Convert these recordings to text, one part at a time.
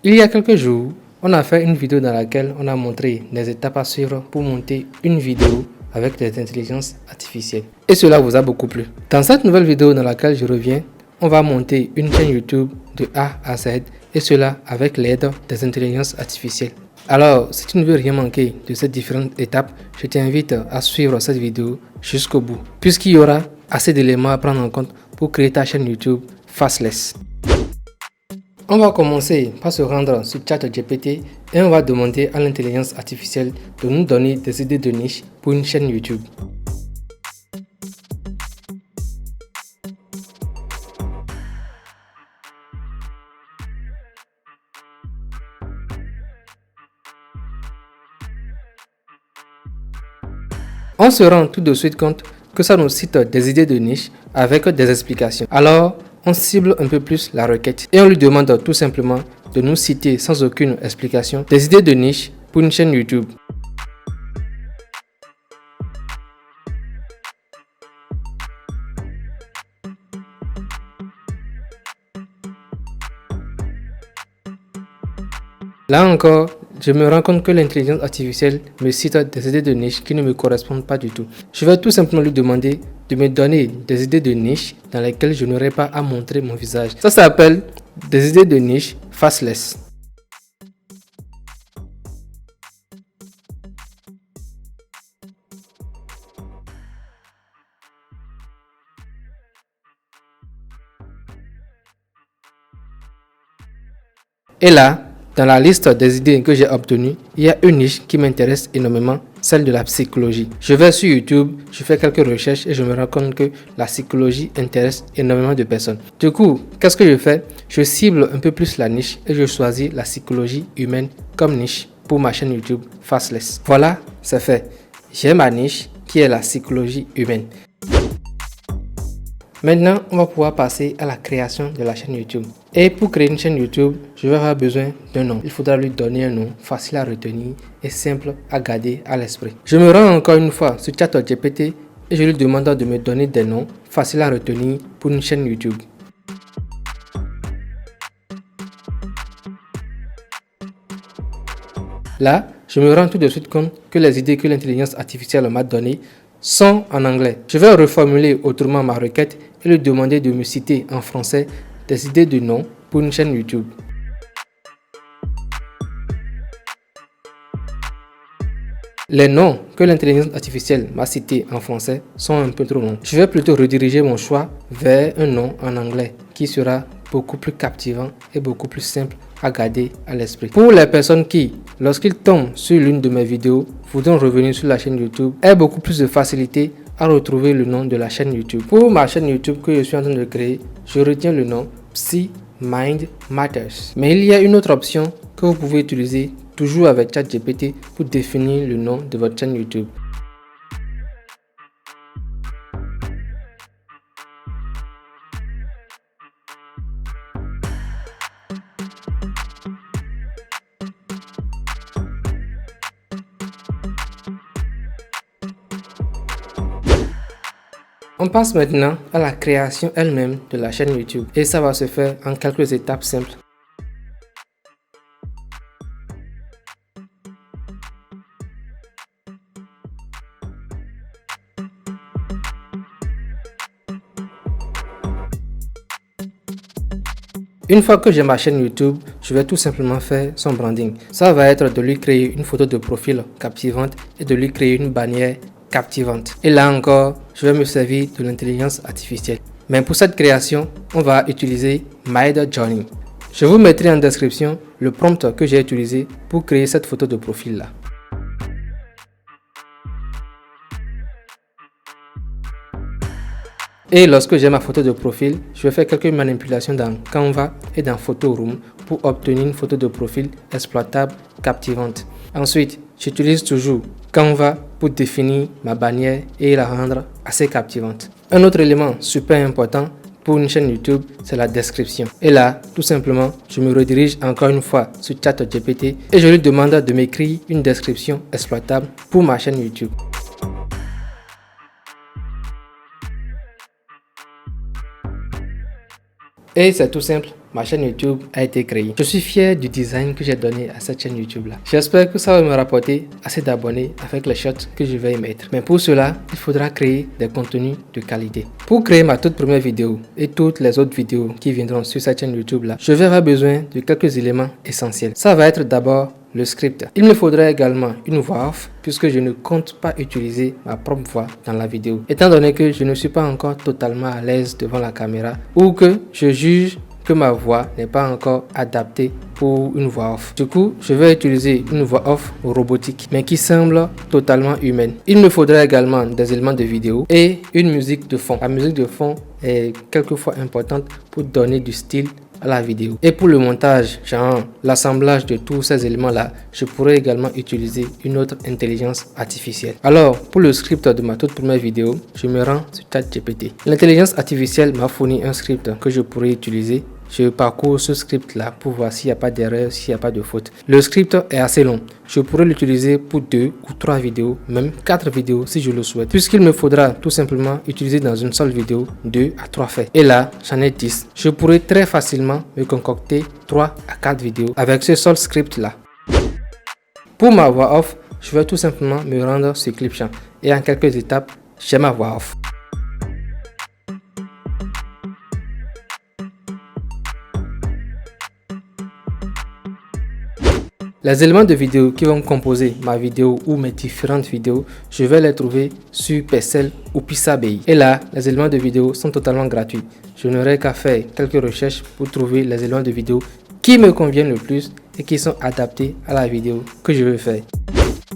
Il y a quelques jours, on a fait une vidéo dans laquelle on a montré les étapes à suivre pour monter une vidéo avec des intelligences artificielles. Et cela vous a beaucoup plu. Dans cette nouvelle vidéo dans laquelle je reviens, on va monter une chaîne YouTube de A à Z et cela avec l'aide des intelligences artificielles. Alors, si tu ne veux rien manquer de ces différentes étapes, je t'invite à suivre cette vidéo jusqu'au bout, puisqu'il y aura assez d'éléments à prendre en compte pour créer ta chaîne YouTube Faceless. On va commencer par se rendre sur ChatGPT et on va demander à l'intelligence artificielle de nous donner des idées de niche pour une chaîne YouTube. On se rend tout de suite compte que ça nous cite des idées de niche avec des explications. Alors, on cible un peu plus la requête et on lui demande tout simplement de nous citer sans aucune explication des idées de niche pour une chaîne YouTube. Là encore, je me rends compte que l'intelligence artificielle me cite des idées de niche qui ne me correspondent pas du tout. Je vais tout simplement lui demander de me donner des idées de niche dans lesquelles je n'aurai pas à montrer mon visage. Ça s'appelle des idées de niche faceless. Et là, dans la liste des idées que j'ai obtenues, il y a une niche qui m'intéresse énormément, celle de la psychologie. Je vais sur YouTube, je fais quelques recherches et je me rends compte que la psychologie intéresse énormément de personnes. Du coup, qu'est-ce que je fais? Je cible un peu plus la niche et je choisis la psychologie humaine comme niche pour ma chaîne YouTube Faceless. Voilà, c'est fait. J'ai ma niche qui est la psychologie humaine. Maintenant, on va pouvoir passer à la création de la chaîne YouTube. Et pour créer une chaîne YouTube, je vais avoir besoin d'un nom. Il faudra lui donner un nom facile à retenir et simple à garder à l'esprit. Je me rends encore une fois sur ChatGPT et je lui demande de me donner des noms faciles à retenir pour une chaîne YouTube. Là, je me rends tout de suite compte que les idées que l'intelligence artificielle m'a données sont en anglais. Je vais reformuler autrement ma requête et lui demander de me citer en français des idées de noms pour une chaîne YouTube. Les noms que l'intelligence artificielle m'a cités en français sont un peu trop longs. Je vais plutôt rediriger mon choix vers un nom en anglais qui sera beaucoup plus captivant et beaucoup plus simple à garder à l'esprit. Pour les personnes qui, lorsqu'ils tombent sur l'une de mes vidéos, voudront revenir sur la chaîne YouTube, aient beaucoup plus de facilité à retrouver le nom de la chaîne YouTube. Pour ma chaîne YouTube que je suis en train de créer, je retiens le nom Psy Mind Matters. Mais il y a une autre option que vous pouvez utiliser toujours avec ChatGPT pour définir le nom de votre chaîne YouTube. On passe maintenant à la création elle-même de la chaîne YouTube et ça va se faire en quelques étapes simples. Une fois que j'ai ma chaîne YouTube, je vais tout simplement faire son branding. Ça va être de lui créer une photo de profil captivante et de lui créer une bannière captivante. Et là encore, je vais me servir de l'intelligence artificielle. Mais pour cette création, on va utiliser Midjourney. Je vous mettrai en description le prompt que j'ai utilisé pour créer cette photo de profil là. Et lorsque j'ai ma photo de profil, je vais faire quelques manipulations dans Canva et dans Photoroom pour obtenir une photo de profil exploitable captivante. Ensuite, j'utilise toujours Canva pour définir ma bannière et la rendre assez captivante. Un autre élément super important pour une chaîne YouTube, c'est la description. Et là, tout simplement, je me redirige encore une fois sur ChatGPT et je lui demande de m'écrire une description exploitable pour ma chaîne YouTube. Et c'est tout simple, ma chaîne YouTube a été créée. Je suis fier du design que j'ai donné à cette chaîne YouTube là. J'espère que ça va me rapporter assez d'abonnés avec les shorts que je vais y mettre. Mais pour cela, il faudra créer des contenus de qualité. Pour créer ma toute première vidéo et toutes les autres vidéos qui viendront sur cette chaîne YouTube là, je vais avoir besoin de quelques éléments essentiels. Ça va être d'abord le script. Il me faudrait également une voix off puisque je ne compte pas utiliser ma propre voix dans la vidéo. Étant donné que je ne suis pas encore totalement à l'aise devant la caméra ou que je juge que ma voix n'est pas encore adaptée pour une voix off. Du coup, je vais utiliser une voix off robotique mais qui semble totalement humaine. Il me faudrait également des éléments de vidéo et une musique de fond. La musique de fond est quelquefois importante pour donner du style à la vidéo. Et pour le montage, genre l'assemblage de tous ces éléments là, je pourrais également utiliser une autre intelligence artificielle. Alors pour le script de ma toute première vidéo, je me rends sur ChatGPT. L'intelligence artificielle m'a fourni un script que je pourrais utiliser. Je parcours ce script là pour voir s'il n'y a pas d'erreur, s'il n'y a pas de faute. Le script est assez long. Je pourrais l'utiliser pour 2 ou 3 vidéos, même 4 vidéos si je le souhaite. Puisqu'il me faudra tout simplement utiliser dans une seule vidéo 2 à 3 faits. Et là, j'en ai 10. Je pourrais très facilement me concocter 3 à 4 vidéos avec ce seul script là. Pour ma voix off, je vais tout simplement me rendre sur Clipchamp. Et en quelques étapes, j'ai ma voix off. Les éléments de vidéo qui vont composer ma vidéo ou mes différentes vidéos, je vais les trouver sur Pexels ou Pixabay. Et là, les éléments de vidéo sont totalement gratuits. Je n'aurai qu'à faire quelques recherches pour trouver les éléments de vidéo qui me conviennent le plus et qui sont adaptés à la vidéo que je veux faire.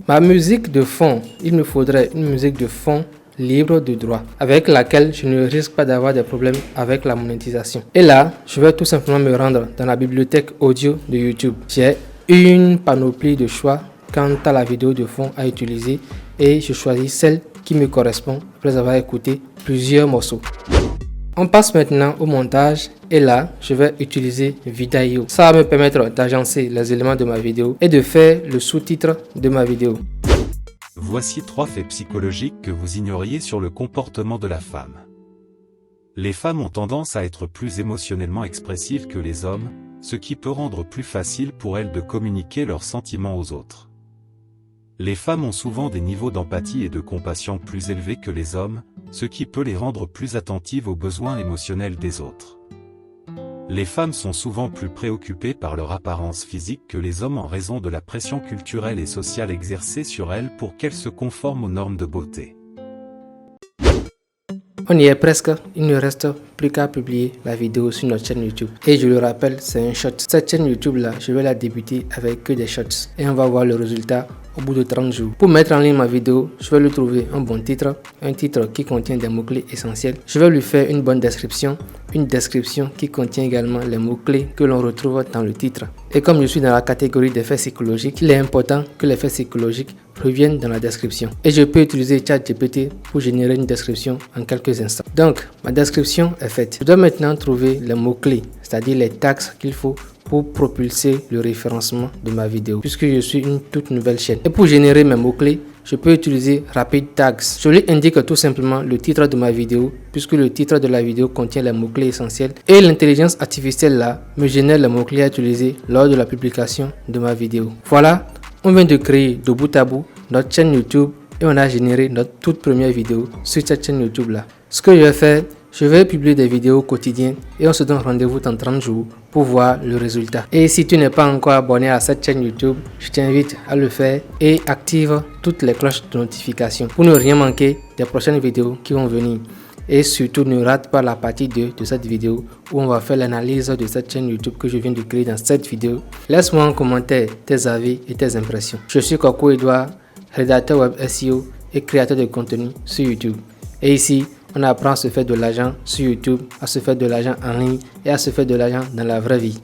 Ma musique de fond, il me faudrait une musique de fond libre de droit avec laquelle je ne risque pas d'avoir des problèmes avec la monétisation. Et là, je vais tout simplement me rendre dans la bibliothèque audio de YouTube. J'ai une panoplie de choix quant à la vidéo de fond à utiliser et je choisis celle qui me correspond après avoir écouté plusieurs morceaux. On passe maintenant au montage et là je vais utiliser Vidéo. Ça va me permettre d'agencer les éléments de ma vidéo et de faire le sous-titre de ma vidéo. Voici 3 faits psychologiques que vous ignoriez sur le comportement de la femme. Les femmes ont tendance à être plus émotionnellement expressives que les hommes, ce qui peut rendre plus facile pour elles de communiquer leurs sentiments aux autres. Les femmes ont souvent des niveaux d'empathie et de compassion plus élevés que les hommes, ce qui peut les rendre plus attentives aux besoins émotionnels des autres. Les femmes sont souvent plus préoccupées par leur apparence physique que les hommes en raison de la pression culturelle et sociale exercée sur elles pour qu'elles se conforment aux normes de beauté. On y est presque, il ne reste plus qu'à publier la vidéo sur notre chaîne YouTube. Et je le rappelle, c'est un short. Cette chaîne YouTube là, je vais la débuter avec que des shorts. Et on va voir le résultat au bout de 30 jours. Pour mettre en ligne ma vidéo, je vais lui trouver un bon titre. Un titre qui contient des mots-clés essentiels. Je vais lui faire une bonne description. Une description qui contient également les mots-clés que l'on retrouve dans le titre. Et comme je suis dans la catégorie des faits psychologiques, il est important que les faits psychologiques reviennent dans la description. Et je peux utiliser ChatGPT pour générer une description en quelques instants. Donc, ma description est faite. Je dois maintenant trouver les mots-clés, c'est-à-dire les tags qu'il faut pour propulser le référencement de ma vidéo, puisque je suis une toute nouvelle chaîne. Et pour générer mes mots-clés, je peux utiliser Rapid Tags. Je lui indique tout simplement le titre de ma vidéo, puisque le titre de la vidéo contient les mots-clés essentiels. Et l'intelligence artificielle là me génère les mots-clés à utiliser lors de la publication de ma vidéo. Voilà, on vient de créer de bout à bout notre chaîne YouTube et on a généré notre toute première vidéo sur cette chaîne YouTube là. Ce que je vais faire, je vais publier des vidéos quotidiennes et on se donne rendez-vous dans 30 jours pour voir le résultat. Et si tu n'es pas encore abonné à cette chaîne YouTube, je t'invite à le faire et active toutes les cloches de notification pour ne rien manquer des prochaines vidéos qui vont venir. Et surtout, ne rate pas la partie 2 de cette vidéo où on va faire l'analyse de cette chaîne YouTube que je viens de créer dans cette vidéo. Laisse-moi en commentaire tes avis et tes impressions. Je suis Coco Edouard, rédacteur web SEO et créateur de contenu sur YouTube. Et ici, on apprend à se faire de l'argent sur YouTube, à se faire de l'argent en ligne et à se faire de l'argent dans la vraie vie.